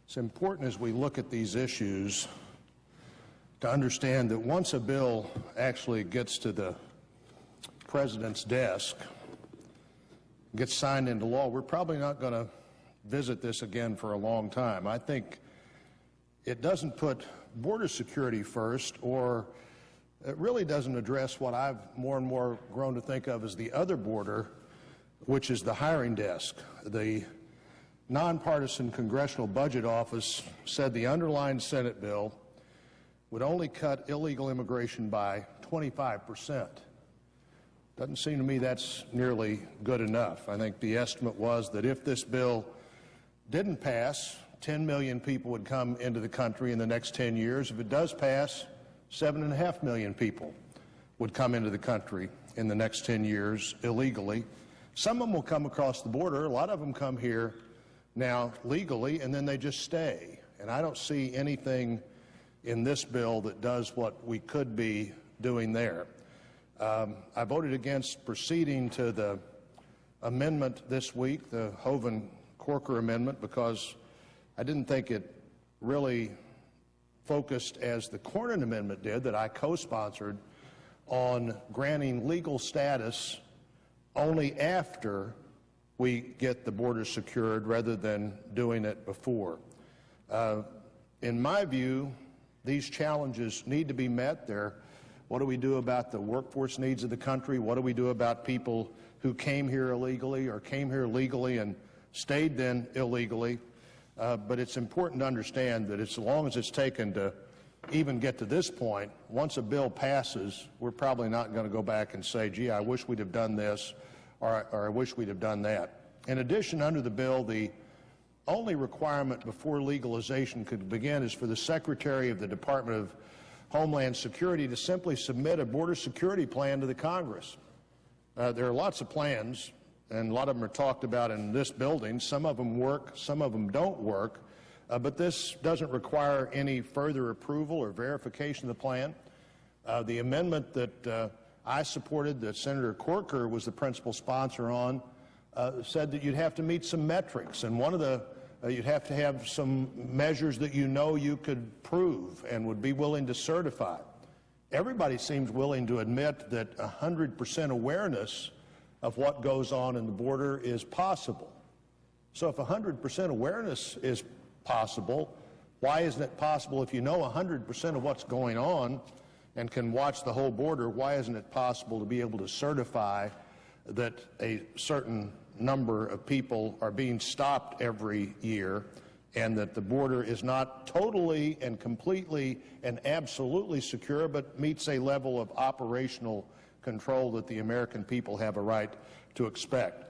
It's important as we look at these issues to understand that once a bill actually gets to the President's desk, gets signed into law, we're probably not going to visit this again for a long time. I think it doesn't put border security first, or it really doesn't address what I've more and more grown to think of as the other border, which is the hiring desk. The Nonpartisan Congressional Budget Office said the underlying Senate bill would only cut illegal immigration by 25%. Doesn't seem to me that's nearly good enough. I think the estimate was that if this bill didn't pass, 10 million people would come into the country in the next 10 years. If it does pass, 7.5 million people would come into the country in the next 10 years illegally. Some of them will come across the border. A lot of them come here now legally, and then they just stay. And I don't see anything in this bill that does what we could be doing there. I voted against proceeding to the amendment this week, the Hoeven-Corker amendment, because I didn't think it really focused, as the Cornyn amendment did, that I co-sponsored, on granting legal status only after we get the border secured rather than doing it before. In my view, these challenges need to be met. What do we do about the workforce needs of the country? What do we do about people who came here illegally or came here legally and stayed then illegally? But it's important to understand that as long as it's taken to even get to this point, once a bill passes, we're probably not going to go back and say, gee, I wish we'd have done this, or I wish we'd have done that. In addition, under the bill, the only requirement before legalization could begin is for the Secretary of the Department of Homeland Security to simply submit a border security plan to the Congress. There are lots of plans, and a lot of them are talked about in this building. Some of them work, some of them don't work, but this doesn't require any further approval or verification of the plan. The amendment that I supported, that Senator Corker was the principal sponsor on, said that you'd have to meet some metrics, and one of the you'd have to have some measures that you know you could prove and would be willing to certify. Everybody seems willing to admit that 100% awareness of what goes on in the border is possible. So if 100% awareness is possible, why isn't it possible, if you know 100% of what's going on and can watch the whole border, why isn't it possible to be able to certify that a certain number of people are being stopped every year, and that the border is not totally and completely and absolutely secure, but meets a level of operational control that the American people have a right to expect.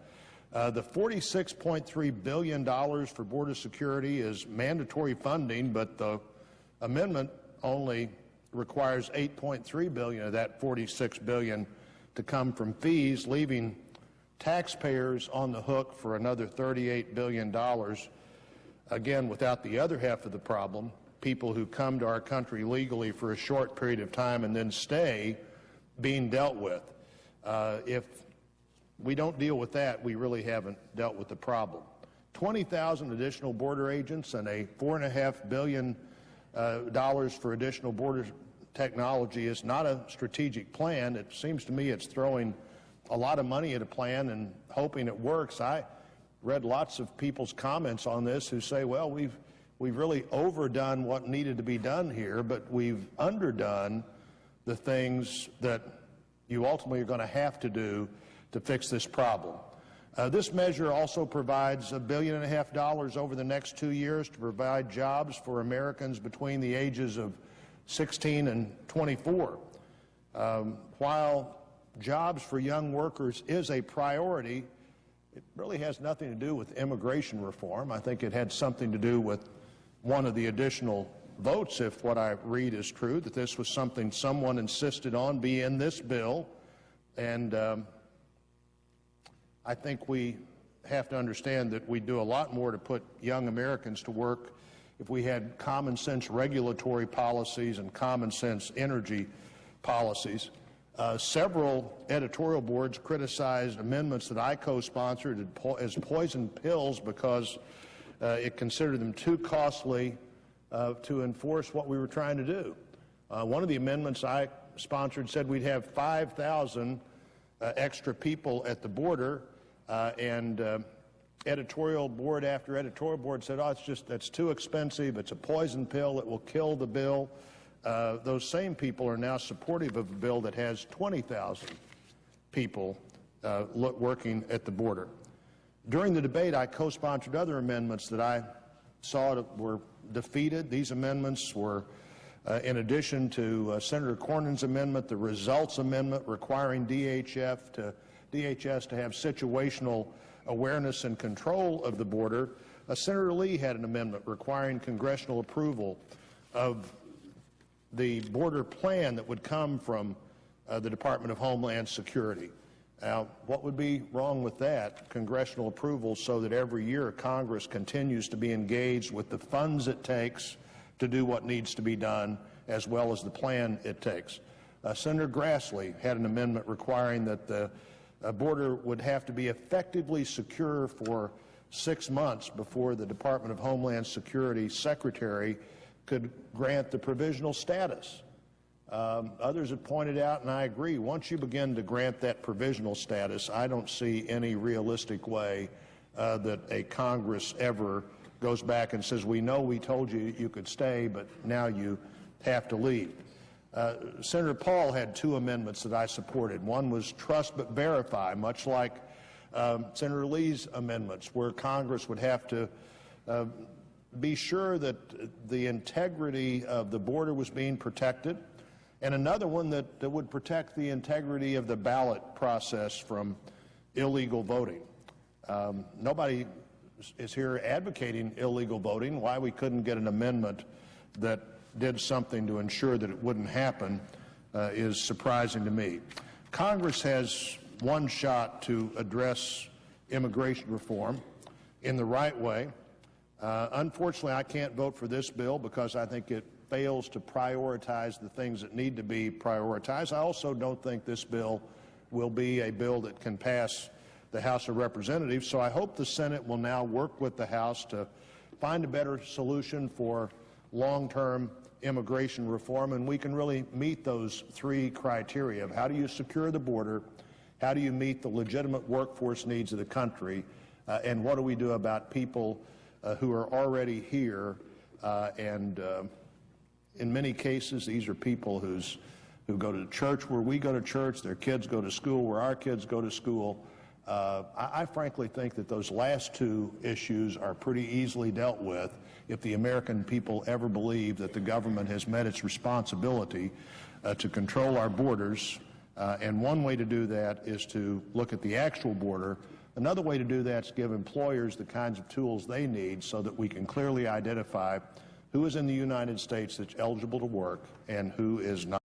The $46.3 billion for border security is mandatory funding, but the amendment only requires $8.3 billion of that $46 billion to come from fees, leaving taxpayers on the hook for another $38 billion, again, without the other half of the problem, people who come to our country legally for a short period of time and then stay, being dealt with. If we don't deal with that, we really haven't dealt with the problem. 20,000 additional border agents and a $4.5 billion for additional border technology is not a strategic plan. It seems to me it's throwing a lot of money at a plan and hoping it works. I read lots of people's comments on this who say, well, we've really overdone what needed to be done here, but we've underdone the things that you ultimately are going to have to do to fix this problem. This measure also provides $1.5 billion over the next 2 years to provide jobs for Americans between the ages of 16 and 24. While jobs for young workers is a priority, it really has nothing to do with immigration reform. I think it had something to do with one of the additional votes, if what I read is true, that this was something someone insisted on be in this bill. And I think we have to understand that we do a lot more to put young Americans to work if we had common sense regulatory policies and common sense energy policies. Several editorial boards criticized amendments that I co-sponsored as poison pills because it considered them too costly to enforce what we were trying to do. One of the amendments I sponsored said we'd have 5,000 extra people at the border, and editorial board after editorial board said, oh, that's too expensive, it's a poison pill, it will kill the bill. Those same people are now supportive of a bill that has 20,000 people working at the border. During the debate, I co-sponsored other amendments that I saw were defeated. These amendments were, in addition to Senator Cornyn's amendment, the Results Amendment requiring DHS to have situational awareness and control of the border. Senator Lee had an amendment requiring congressional approval of the border plan that would come from the Department of Homeland Security. Now, what would be wrong with that? Congressional approval so that every year Congress continues to be engaged with the funds it takes to do what needs to be done, as well as the plan it takes. Senator Grassley had an amendment requiring that the border would have to be effectively secure for 6 months before the Department of Homeland Security Secretary could grant the provisional status. Others have pointed out, and I agree, once you begin to grant that provisional status, I don't see any realistic way that a Congress ever goes back and says, we know we told you you could stay, but now you have to leave. Senator Paul had 2 amendments that I supported. One was trust but verify, much like Senator Lee's amendments, where Congress would have to be sure that the integrity of the border was being protected, and another one that would protect the integrity of the ballot process from illegal voting. Nobody is here advocating illegal voting. Why we couldn't get an amendment that did something to ensure that it wouldn't happen is surprising to me. Congress has one shot to address immigration reform in the right way. Unfortunately, I can't vote for this bill because I think it fails to prioritize the things that need to be prioritized. I also don't think this bill will be a bill that can pass the House of Representatives, so I hope the Senate will now work with the House to find a better solution for long-term immigration reform, and we can really meet those 3 criteria of how do you secure the border, how do you meet the legitimate workforce needs of the country, and what do we do about people who are already here, and in many cases these are people who go to church where we go to church, their kids go to school where our kids go to school. I frankly think that those last 2 issues are pretty easily dealt with if the American people ever believe that the government has met its responsibility to control our borders. And one way to do that is to look at the actual border. Another way to do that is give employers the kinds of tools they need so that we can clearly identify who is in the United States that's eligible to work and who is not.